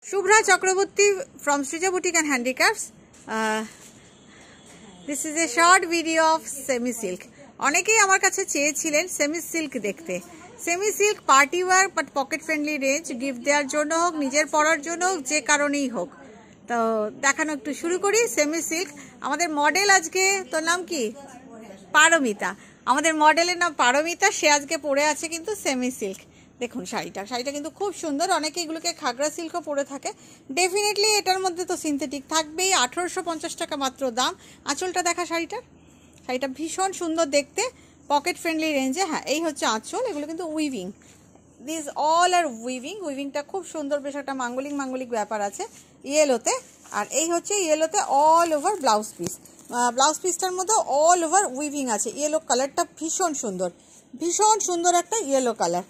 Shubhra Chakraborty from Srija Boutique and Handicrafts. This is a short video of semi silk. অনেকেই আমার কাছে চেয়েছিলেন semi silk দেখতে। Semi silk party wear but pocket friendly range, gift দেওয়ার জন্য হোক, নিজের পরার জন্য হোক, যে কারণেই হোক। তো দেখানো একটু শুরু করি। সেমি সিল্ক আমাদের মডেল আজকে, তোর নাম কি? পারমিতা। আমাদের মডেলের নাম পারমিতা। সে আজকে পরে আছে কিন্তু সেমি সিল্ক। দেখুন শাড়িটা কিন্তু খুব সুন্দর। অনেকে এগুলোকে খাগড়া সিল্কও পরে থাকে। ডেফিনেটলি এটার মধ্যে তো সিনথেটিক থাকবেই। 1850 টাকা মাত্র দাম। আঁচলটা দেখা শাড়িটা ভীষণ সুন্দর দেখতে, পকেট ফ্রেন্ডলি রেঞ্জে। হ্যাঁ, এই হচ্ছে আঁচল। এগুলো কিন্তু উইভিং, দিস অল আর উইভিংটা খুব সুন্দর। বেশ একটা মাঙ্গলিক ব্যাপার আছে ইয়েলোতে। আর এই হচ্ছে ইয়েলোতে all over blouse piece. Blouse পিসটার মধ্যে অল ওভার উইভিং আছে। ইয়েলো কালারটা ভীষণ সুন্দর একটা ইয়েলো কালার।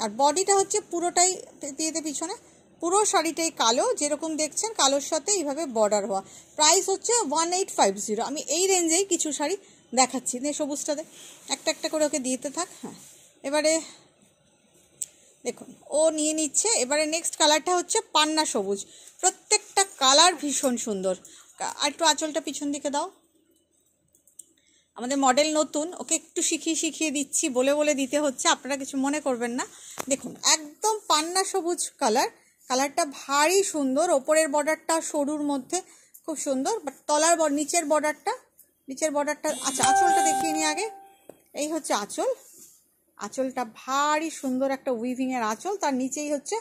আর বডিটা হচ্ছে পুরোটাই দিয়ে পিছনে, পুরো শাড়িটাই কালো, যেরকম দেখছেন কালোর সাথে এইভাবে বর্ডার হওয়া। প্রাইস হচ্ছে 1850। আমি এই রেঞ্জেই কিছু শাড়ি দেখাচ্ছি। সবুজটাতে একটা করে ওকে দিতে থাক। হ্যাঁ, এবারে দেখুন ও নিয়ে নিচ্ছে। এবারে নেক্সট কালারটা হচ্ছে পান্না সবুজ। প্রত্যেকটা কালার ভীষণ সুন্দর। আর একটু আঁচলটা পিছন দিকে দাও। আমাদের মডেল নতুন, ওকে একটু শিখিয়ে দিচ্ছি, বলে দিতে হচ্ছে, আপনারা কিছু মনে করবেন না। দেখুন একদম পান্না সবুজ কালারটা ভারী সুন্দর। ওপরের বর্ডারটা সরুর মধ্যে খুব সুন্দর, বাট নিচের বর্ডারটা আচ্ছা আঁচলটা দেখিয়ে নিই আগে। এই হচ্ছে আঁচলটা ভারী সুন্দর একটা উইভিংয়ের আঁচল। তার নিচেই হচ্ছে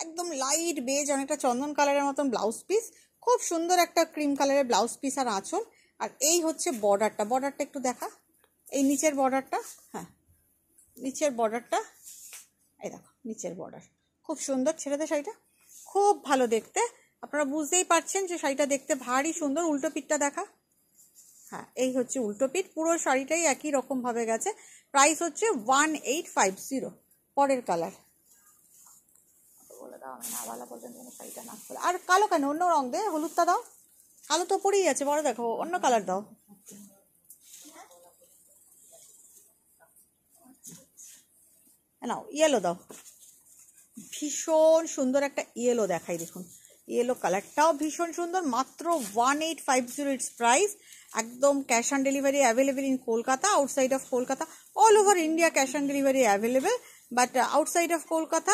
একদম লাইট বেজ, অনেকটা চন্দন কালারের মতন ব্লাউজ পিস। খুব সুন্দর একটা ক্রিম কালারের ব্লাউজ পিস আর আঁচল। আর এই হচ্ছে বর্ডারটা একটু দেখা। এই নিচের বর্ডারটা, হ্যাঁ নিচের বর্ডারটা, এই দেখো নিচের বর্ডার খুব সুন্দর। ছেড়ে শাড়িটা খুব ভালো দেখতে। আপনারা বুঝতেই পারছেন যে শাড়িটা দেখতে ভারী সুন্দর। উল্টো পিঠটা দেখা। হ্যাঁ, এই হচ্ছে উল্টো পিঠ। পুরো শাড়িটাই একই রকম ভাবে গেছে। প্রাইস হচ্ছে 1850। পরের কালার বলে দাও। আমি না বলা পর্যন্ত শাড়িটা না খোলা। আর কালো কেন? অন্য রং দে। হলুদটা দাও। কালো তো পরেই আছে, বড় দেখো, অন্য কালার দাও। নাও ইয়েলো দাও। ভীষণ সুন্দর একটা ইয়েলো দেখাই। দেখুন ইয়েলো কালারটাও ভীষণ সুন্দর। মাত্র 1850 ইটস প্রাইস। একদম cash on delivery available in Kolkata, outside of Kolkata, all over India cash on delivery available, but outside of Kolkata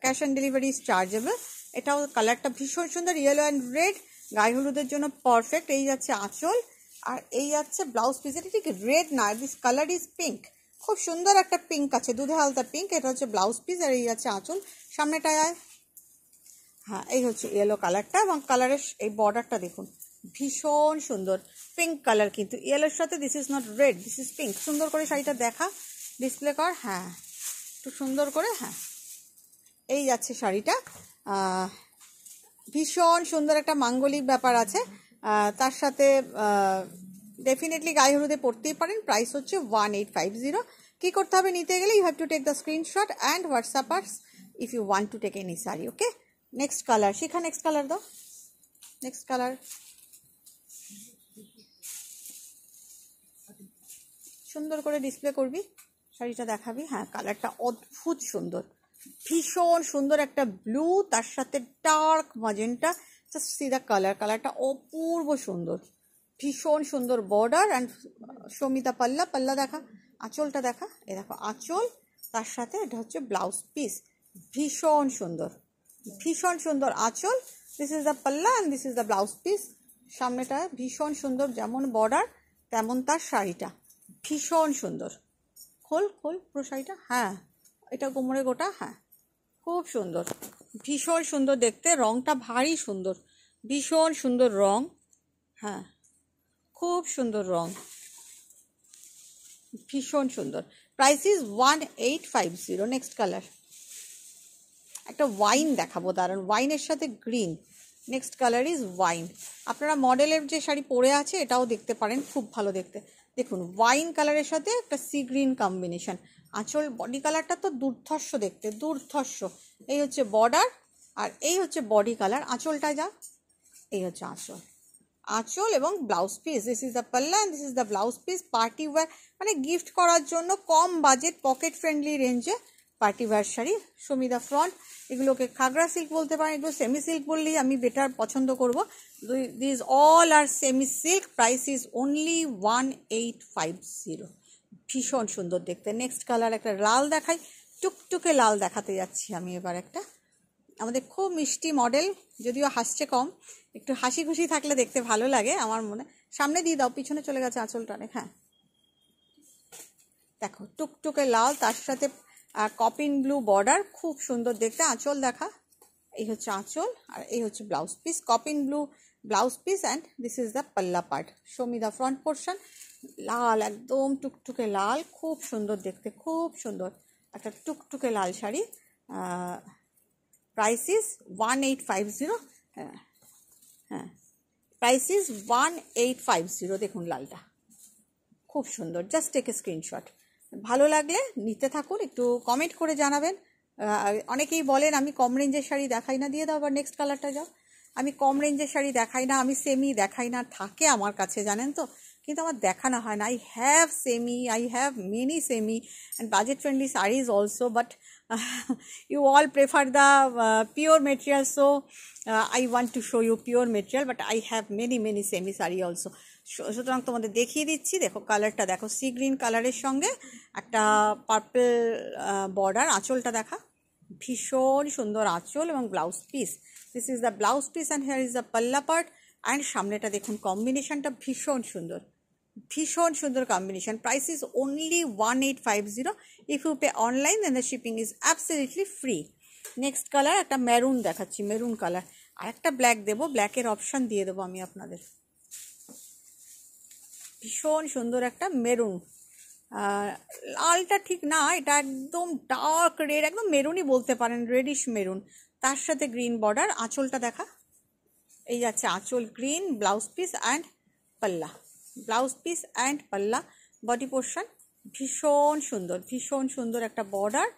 cash on delivery is chargeable. এটাও কালারটা ভীষণ সুন্দর, ইয়েলো অ্যান্ড রেড, গায়ে হলুদের জন্য পারফেক্ট। এই যাচ্ছে আঁচল আর এই যাচ্ছে ব্লাউজ পিস। এটা ঠিক রেড না, দিস কালার ইজ পিঙ্ক। খুব সুন্দর একটা পিঙ্ক আছে, দুধে হালতা পিঙ্ক। এটা হচ্ছে ব্লাউজ পিস আর এই যাচ্ছে আঁচল। সামনেটায় আয়। হ্যাঁ, এই হচ্ছে ইয়েলো কালারটা এবং কালারের এই বর্ডারটা দেখুন ভীষণ সুন্দর। পিঙ্ক কালার কিন্তু ইয়েলোর সাথে, this is not red, this is pink. সুন্দর করে শাড়িটা দেখা, ডিসপ্লে কর। হ্যাঁ একটু সুন্দর করে। হ্যাঁ, এই যাচ্ছে শাড়িটা। ভীষণ সুন্দর একটা মাঙ্গলিক ব্যাপার আছে। তার সাথে ডেফিনেটলি গায়ে হলুদে পড়তেই পারেন। প্রাইস হচ্ছে 1850। কি করতে হবে নিতে গেলে? You have to take the screenshot and WhatsApp us if you want to take any sari. Okay, next colour. Shikha next colour দাও। নেক্সট কালার সুন্দর করে ডিসপ্লে করবি, শাড়িটা দেখাবি। হ্যাঁ, কালারটা অদ্ভুত সুন্দর, ভীষণ সুন্দর একটা ব্লু, তার সাথে dark magenta. Just see the কালারটা অপূর্ব সুন্দর, ভীষণ সুন্দর বর্ডার অ্যান্ড সমিতা পাল্লা দেখা। আঁচলটা দেখা। এ দেখো আঁচল, তার সাথে এটা হচ্ছে ব্লাউজ পিস। ভীষণ সুন্দর আঁচল। দিস ইজ দ্য পাল্লা and this is the blouse piece. সামনেটা ভীষণ সুন্দর, যেমন বর্ডার তেমন তার শাড়িটা ভীষণ সুন্দর। খোল পুরো শাড়িটা। হ্যাঁ, এটা কোমরে গোটা। হ্যাঁ, খুব সুন্দর, ভীষণ সুন্দর দেখতে। রংটা ভারী সুন্দর, ভীষণ সুন্দর রং। হ্যাঁ, খুব সুন্দর রং, ভীষণ সুন্দর। Price is 1850। নেক্সট কালার একটা ওয়াইন দেখাবো, দাঁড়ান। ওয়াইনের সাথে green. Next colour is wine. আপনারা মডেলের যে শাড়ি পরে আছে এটাও দেখতে পারেন, খুব ভালো দেখতে। দেখুন ওয়াইন কালারের সাথে একটা সি গ্রিন কম্বিনেশন। আঁচল বডি কালারটা তো দুর্ধর্ষ দেখতে, দুর্ধর্ষ। এই হচ্ছে বর্ডার আর এই হচ্ছে বডি কালার। আঁচলটা যা, এই হচ্ছে আঁচল এবং blouse piece. This is the পাল্লা and this is the blouse piece. Party wear মানে গিফট করার জন্য, কম বাজেট, পকেট ফ্রেন্ডলি রেঞ্জে পার্টি ওয়্যার শাড়ি, সমিদা ফ্রন্ট। এগুলোকে খাগড়া সিল্ক বলতে পারেন, এগুলো সেমি সিল্ক বললেই আমি বেটার পছন্দ করব। This all are semi silk, price is only 1850। ভীষণ সুন্দর দেখতে। নেক্সট কালার একটা লাল দেখাই, টুকটুকে লাল দেখাতে যাচ্ছি আমি এবার। একটা আমাদের খুব মিষ্টি মডেল, যদিও হাসছে কম, একটু হাসি খুশি থাকলে দেখতে ভালো লাগে আমার মনে। সামনে দিয়ে দাও, পিছনে চলে গেছে আঁচলটা অনেক। হ্যাঁ দেখো, টুকটুকে লাল, তার সাথে কপিন ব্লু বর্ডার, খুব সুন্দর দেখতে। আঁচল দেখা, এই হচ্ছে আঁচল আর এই হচ্ছে blouse piece. Copen blue blouse piece and this is the পাল্লা part. Show me the front portion. লাল, একদম টুকটুকে লাল, খুব সুন্দর দেখতে, খুব সুন্দর একটা টুকটুকে লাল শাড়ি। Price is 1850। হ্যাঁ প্রাইস ইজ 1850। দেখুন লালটা খুব সুন্দর, জাস্ট টেক এ স্ক্রিনশট। ভালো লাগলে নিতে থাকুন, একটু কমেন্ট করে জানাবেন। অনেকেই বলেন আমি কম রেঞ্জের শাড়ি দেখাই না, দিয়ে দাও আবার নেক্সট কালারটা যাও। আমি কম রেঞ্জের শাড়ি দেখাই না, আমি সেমি দেখাই না, থাকে আমার কাছে জানেন তো, কিন্তু আমার দেখানো হয় না। I have semi, I have many semi and budget friendly saris also, but you all prefer the pure material, so I want to show you pure material, but I have many semi saree also. সুতরাং তোমাদের দেখিয়ে দিচ্ছি। দেখো কালারটা দেখো, sea green কালারের সঙ্গে একটা পার্পল বর্ডার। আঁচলটা দেখা, ভীষণ সুন্দর আঁচল এবং blouse piece. This is the blouse piece and here is the পাল্লা পার্ট। অ্যান্ড সামনেটা দেখুন, কম্বিনেশনটা ভীষণ সুন্দর, ভীষণ সুন্দর combination. Price is only 1850। If you pay online then the shipping is absolutely free. Next colour একটা মেরুন দেখাচ্ছি, মেরুন কালার। আর একটা ব্ল্যাক দেবো, ব্ল্যাকের অপশান দিয়ে দেবো আমি আপনাদের। ভীষণ সুন্দর একটা মেরুন, লালটা ঠিক না, এটা একদম ডার্ক রেড, একদম মেরুনই বলতে পারেন, রেডিশ মেরুন, তার সাথে গ্রিন বর্ডার। আঁচলটা দেখা, এই যাচ্ছে আঁচল green, blouse piece and palla, blouse piece and palla. Body portion ভীষণ সুন্দর, ভীষণ সুন্দর একটা বর্ডার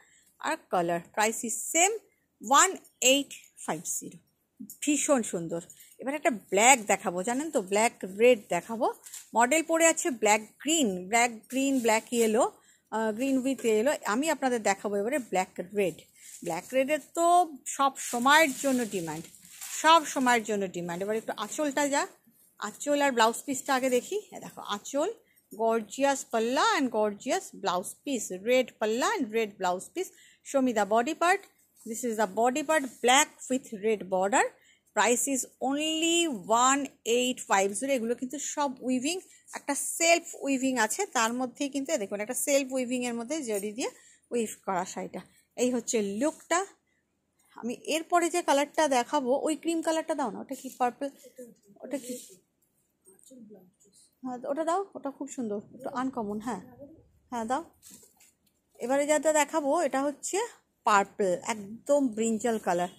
আর কালার। Price is same 1850। ভীষণ সুন্দর। এবার একটা ব্ল্যাক দেখাবো, জানেন তো, ব্ল্যাক রেড দেখাবো। মডেল পরে আছে black green, black green, black yellow, green with yellow. আমি আপনাদের দেখাবো এবারে ব্ল্যাক রেড। ব্ল্যাক রেডের তো সব সময়ের জন্য ডিমান্ড, সব সময়ের জন্য ডিমান্ড। এবার একটু আঁচলটা যা, আঁচল আর ব্লাউজ পিসটা আগে দেখি। দেখো আঁচল, গর্জিয়াস পাল্লা and gorgeous blouse piece, red পাল্লা and red blouse piece. Show me the body part. This is the body part, black with red border. Price is only 1850। এগুলো কিন্তু সব উইভিং, একটা সেলফ উইভিং আছে তার মধ্যেই, কিন্তু দেখুন একটা সেলফ উইভিংয়ের মধ্যে জড়ি দিয়ে উইভ করা শাড়িটা। এই হচ্ছে লুকটা। আমি এরপরে যে কালারটা দেখাবো, ওই ক্রিম কালারটা দাও না, ওটা কি পার্পল, ওটা কি, হ্যাঁ ওটা দাও, ওটা খুব সুন্দর, একটু আনকমন। হ্যাঁ হ্যাঁ দাও। এবারে যাতে দেখাবো এটা হচ্ছে পার্পল, একদম ব্রিঞ্জাল কালার,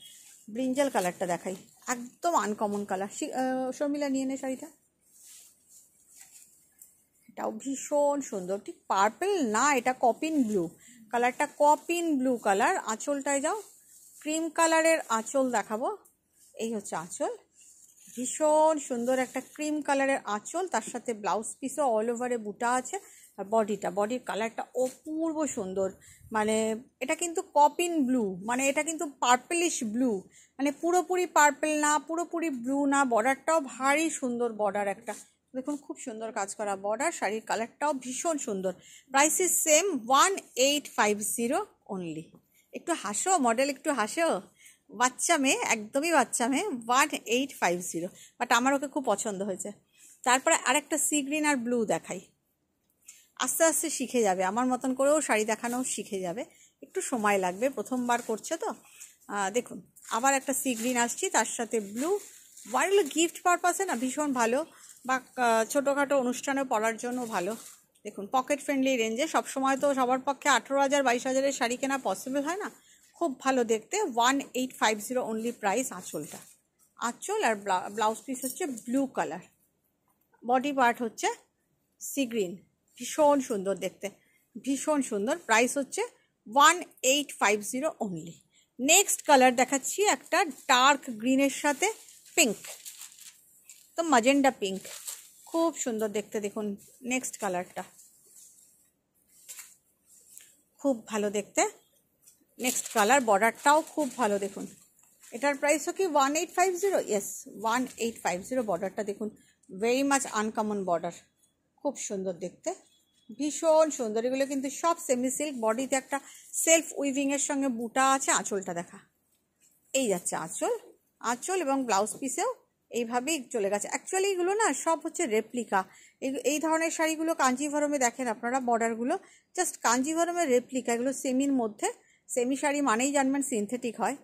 ব্রিঞ্জাল কালারটা দেখাই, একদম আনকমন কালার। শর্মিলা নিয়ে নে শাড়িটা, এটাও ভীষণ সুন্দর, ঠিক পার্পল না, এটা কপিন ব্লু কালারটা, কপিন ব্লু কালার। আঁচলটায় যাও, ক্রিম কালারের আঁচল দেখাবো। এই হচ্ছে আঁচল, ভীষণ সুন্দর একটা ক্রিম কালারের আঁচল, তার সাথে ব্লাউজ পিসও অল ওভারে বুটা আছে। আর বডিটা, বডির কালারটা অপূর্ব সুন্দর, মানে এটা কিন্তু কপিন ব্লু, মানে এটা কিন্তু পার্পলিশ ব্লু, মানে পুরোপুরি পার্পল না, পুরোপুরি ব্লু না। বর্ডারটাও ভারী সুন্দর বর্ডার একটা, দেখুন খুব সুন্দর কাজ করা বর্ডার। শাড়ির কালারটাও ভীষণ সুন্দর। Price is same 1850 only. একটু হাসো মডেল, একটু হাসো, বাচ্চা মেয়ে, একদমই বাচ্চা মেয়ে। 1850, বাট আমার ওকে খুব পছন্দ হয়েছে। তারপরে আরেকটা সি গ্রিন আর ব্লু দেখাই। আস্তে আস্তে শিখে যাবে, আমার মতন করেও শাড়ি দেখানো শিখে যাবে, একটু সময় লাগবে, প্রথমবার করছে তো। দেখুন আবার একটা সি গ্রিন আসছি, তার সাথে ব্লু। ওয়াইল্ড গিফট পারপাসে না ভীষণ ভালো, বা ছোটোখাটো অনুষ্ঠানে পরার জন্য ভালো। দেখুন পকেট ফ্রেন্ডলি রেঞ্জে, সবসময় তো সবার পক্ষে 18,000 22,000-এর শাড়ি কেনা পসিবল হয় না, খুব ভালো দেখতে। 1850 অনলি প্রাইস। আঁচলটা, আঁচল আর ব্লাউজ পিস হচ্ছে ব্লু কালার, বডি পার্ট হচ্ছে সি গ্রিন, ভীষণ সুন্দর দেখতে, ভীষণ সুন্দর। প্রাইস হচ্ছে 1850 অনলি। নেক্সট কালার দেখাচ্ছি একটা ডার্ক গ্রিনের সাথে পিঙ্ক, তো ম্যাজেন্ডা পিঙ্ক, খুব সুন্দর দেখতে। দেখুন নেক্সট কালারটা খুব ভালো দেখতে, নেক্সট কালার, বর্ডারটাও খুব ভালো দেখুন। এটার প্রাইসও কি 1850? ইয়েস, 1850। বর্ডারটা দেখুন, ভেরি মাচ আনকমন বর্ডার, খুব সুন্দর দেখতে, ভীষণ সুন্দর। এগুলো কিন্তু সব সেমি সিল্ক, বডিতে একটা সেলফ উইভিংয়ের সঙ্গে বুটা আছে। আঁচলটা দেখা, এই যাচ্ছে আঁচল, আঁচল এবং ব্লাউজ পিসেও এইভাবেই চলে গেছে। অ্যাকচুয়ালি এগুলো না সব হচ্ছে রেপ্লিকা। এই ধরনের শাড়িগুলো কাঞ্জিভরমে দেখেন আপনারা, বর্ডারগুলো জাস্ট কাঞ্জিভরমের রেপ্লিকা। এগুলো সেমির মধ্যে, সেমি শাড়ি মানেই জানবেন সিনথেটিক হয়।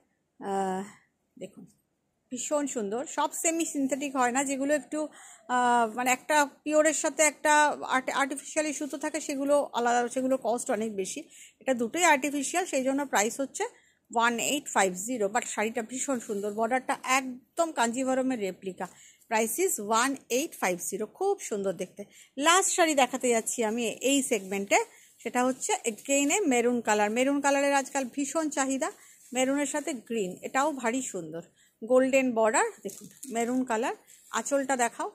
দেখুন ভীষণ সুন্দর। সব সেমি সিনথেটিক হয় না, যেগুলো একটু মানে একটা পিওরের সাথে একটা আর্টিফিশিয়ালি সুতো থাকে, সেগুলো আলাদা, সেগুলো কস্ট অনেক বেশি। এটা দুটোই আর্টিফিশিয়াল, সেই জন্য প্রাইস হচ্ছে 1850। বাট শাড়িটা ভীষণ সুন্দর, বর্ডারটা একদম কাঞ্জিভরমের রেপ্লিকা। প্রাইস ইজ 1850, খুব সুন্দর দেখতে। লাস্ট শাড়ি দেখাতে যাচ্ছি আমি এই সেগমেন্টে, সেটা হচ্ছে এগেইনে মেরুন কালার। মেরুন কালারের আজকাল ভীষণ চাহিদা, মেরুনের সাথে গ্রিন, এটাও ভারী সুন্দর, গোল্ডেন বর্ডার দেখুন, মেরুন কালার। আঁচলটা দেখাও,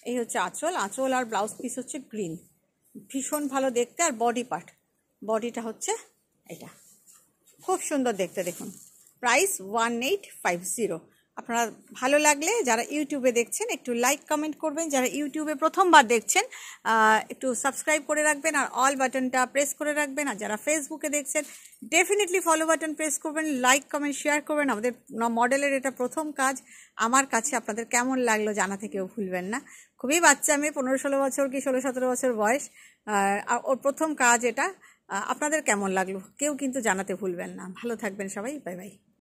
এই হচ্ছে আঁচল, আঁচল আর ব্লাউজ পিস হচ্ছে গ্রিন, ভীষণ ভালো দেখতে। আর বডি পার্ট, বডিটা হচ্ছে এটা, খুব সুন্দর দেখতে দেখুন। প্রাইস 1850। আপনারা ভালো লাগলে যারা ইউটিউবে দেখছেন একটু লাইক কমেন্ট করবেন, যারা ইউটিউবে প্রথমবার দেখছেন একটু সাবস্ক্রাইব করে রাখবেন আর অল বাটনটা প্রেস করে রাখবেন। আর যারা ফেসবুকে দেখছেন ডেফিনেটলি ফলো বাটন প্রেস করবেন, লাইক কমেন্ট শেয়ার করবেন। আমাদের মডেলের এটা প্রথম কাজ, আমার কাছে আপনাদের কেমন লাগলো জানা থেকেও ভুলবেন না। খুবই বাচ্চা মেয়ে, 15-16 বছর কি 16-17 বছর বয়স, ওর প্রথম কাজ এটা। আপনাদের কেমন লাগলো কেউ কিন্তু জানাতে ভুলবেন না। ভালো থাকবেন সবাই, বাই বাই।